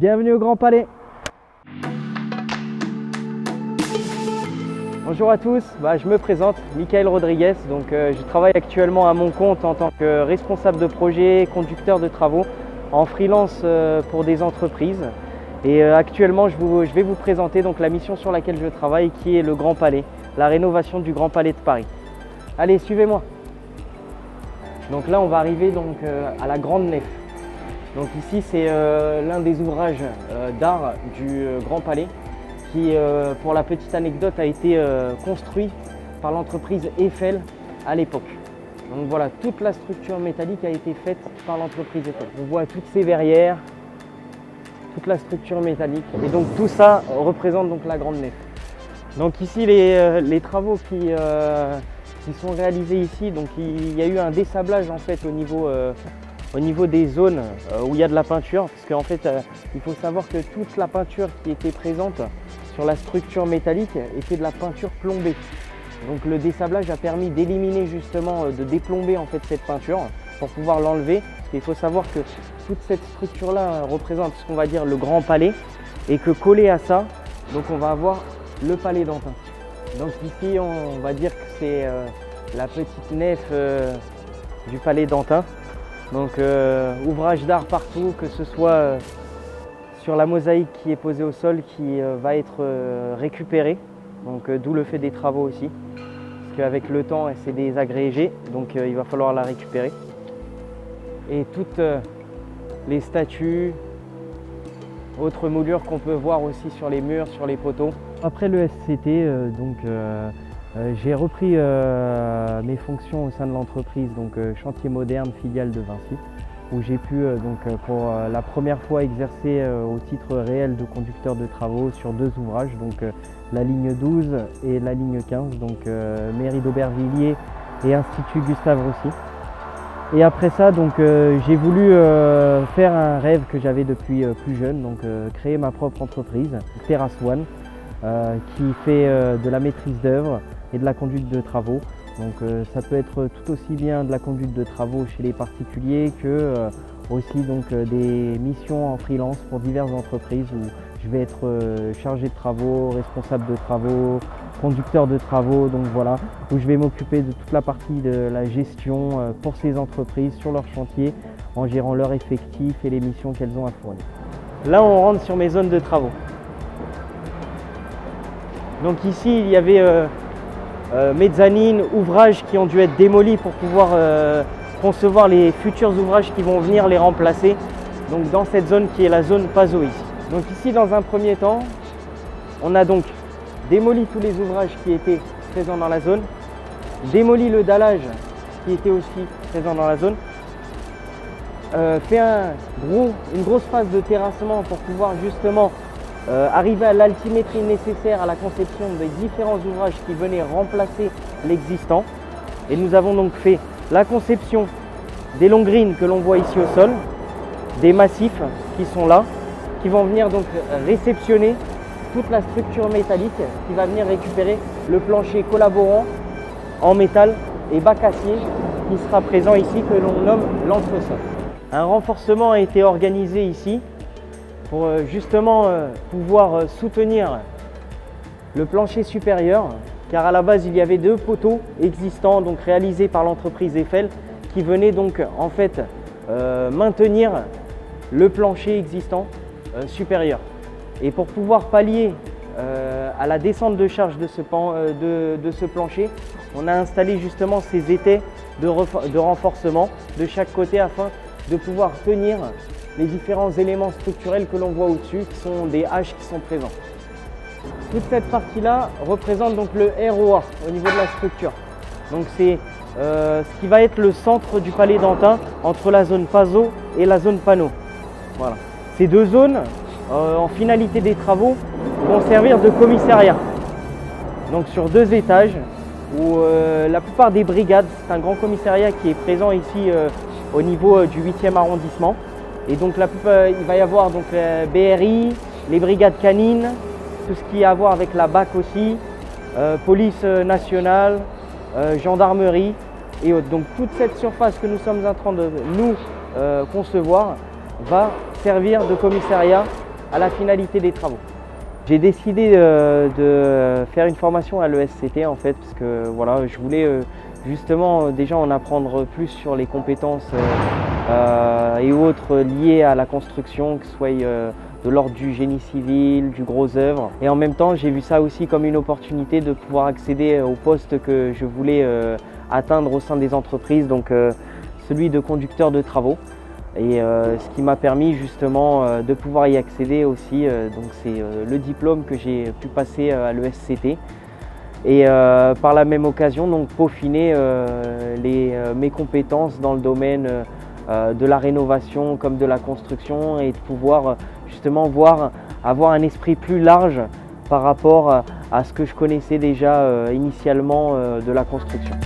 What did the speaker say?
Bienvenue au Grand Palais. Bonjour à tous, je me présente, Michael Rodriguez. Je travaille actuellement à mon compte en tant que responsable de projet, conducteur de travaux, en freelance pour des entreprises. Et actuellement, je vais vous présenter donc la mission sur laquelle je travaille, qui est le Grand Palais, la rénovation du Grand Palais de Paris. Allez, suivez-moi. Donc là, on va arriver à la Grande Nef. Donc ici, c'est l'un des ouvrages d'art du Grand Palais qui, pour la petite anecdote, a été construit par l'entreprise Eiffel à l'époque. Donc voilà, toute la structure métallique a été faite par l'entreprise Eiffel. On voit toutes ces verrières, toute la structure métallique. Et donc tout ça représente donc la Grande Nef. Donc ici, les travaux qui sont réalisés ici, donc il y a eu un dessablage en fait au niveau des zones où il y a de la peinture, parce qu'en fait il faut savoir que toute la peinture qui était présente sur la structure métallique était de la peinture plombée. Donc le dessablage a permis d'éliminer justement, de déplomber en fait cette peinture pour pouvoir l'enlever. Parce qu'il faut savoir que toute cette structure là représente ce qu'on va dire le Grand Palais, et que collé à ça, donc on va avoir le Palais d'Antin. Donc ici on va dire que c'est la petite nef du Palais d'Antin. Donc ouvrage d'art partout, que ce soit sur la mosaïque qui est posée au sol, qui va être récupérée, donc d'où le fait des travaux aussi, parce qu'avec le temps elle s'est désagrégée, donc il va falloir la récupérer. Et toutes les statues, autres moulures qu'on peut voir aussi sur les murs, sur les poteaux. Après le SCT, j'ai repris mes fonctions au sein de l'entreprise, donc Chantier Moderne, filiale de Vinci, où j'ai pu pour la première fois exercer au titre réel de conducteur de travaux sur deux ouvrages, donc la ligne 12 et la ligne 15, donc mairie d'Aubervilliers et Institut Gustave Roussy. Et après ça, j'ai voulu faire un rêve que j'avais depuis plus jeune, donc créer ma propre entreprise, Terrace One, qui fait de la maîtrise d'œuvre et de la conduite de travaux. Donc ça peut être tout aussi bien de la conduite de travaux chez les particuliers que aussi des missions en freelance pour diverses entreprises où je vais être chargé de travaux, responsable de travaux, conducteur de travaux, donc voilà, où je vais m'occuper de toute la partie de la gestion pour ces entreprises sur leur chantier en gérant leurs effectifs et les missions qu'elles ont à fournir. Là on rentre sur mes zones de travaux. Donc ici il y avait mezzanines, ouvrages qui ont dû être démolis pour pouvoir concevoir les futurs ouvrages qui vont venir les remplacer. Donc dans cette zone qui est la zone Pazot ici. Donc ici dans un premier temps, on a donc démoli tous les ouvrages qui étaient présents dans la zone, démoli le dallage qui était aussi présent dans la zone, fait une grosse phase de terrassement pour pouvoir justement arriver à l'altimétrie nécessaire à la conception des différents ouvrages qui venaient remplacer l'existant. Et nous avons donc fait la conception des longrines que l'on voit ici au sol, des massifs qui sont là, qui vont venir donc réceptionner toute la structure métallique qui va venir récupérer le plancher collaborant en métal et bac acier qui sera présent ici, que l'on nomme l'entresol. Un renforcement a été organisé ici pour justement pouvoir soutenir le plancher supérieur, car à la base il y avait deux poteaux existants, donc réalisés par l'entreprise Eiffel, qui venaient donc en fait maintenir le plancher existant supérieur. Et pour pouvoir pallier à la descente de charge de ce plancher, on a installé justement ces étais de renforcement de chaque côté afin de pouvoir tenir les différents éléments structurels que l'on voit au-dessus, qui sont des haches qui sont présents. Toute cette partie-là représente donc le ROA au niveau de la structure. Donc c'est ce qui va être le centre du Palais d'Antin, entre la zone Pazot et la zone Panneau. Voilà. Ces deux zones, en finalité des travaux, vont servir de commissariat. Donc sur deux étages, où la plupart des brigades, c'est un grand commissariat qui est présent ici au niveau du 8e arrondissement. Et donc il va y avoir donc la BRI, les brigades canines, tout ce qui a à voir avec la BAC aussi, police nationale, gendarmerie et autres. Donc toute cette surface que nous sommes en train de concevoir va servir de commissariat à la finalité des travaux. J'ai décidé de faire une formation à l'ESCT en fait, parce que voilà, je voulais justement déjà en apprendre plus sur les compétences et autres liées à la construction, que ce soit de l'ordre du génie civil, du gros œuvre. Et en même temps, j'ai vu ça aussi comme une opportunité de pouvoir accéder au poste que je voulais atteindre au sein des entreprises, donc celui de conducteur de travaux. Et ce qui m'a permis justement de pouvoir y accéder aussi, donc c'est le diplôme que j'ai pu passer à l'ESCT. Et par la même occasion, donc peaufiner mes compétences dans le domaine de la rénovation comme de la construction, et de pouvoir justement avoir un esprit plus large par rapport à ce que je connaissais déjà initialement de la construction.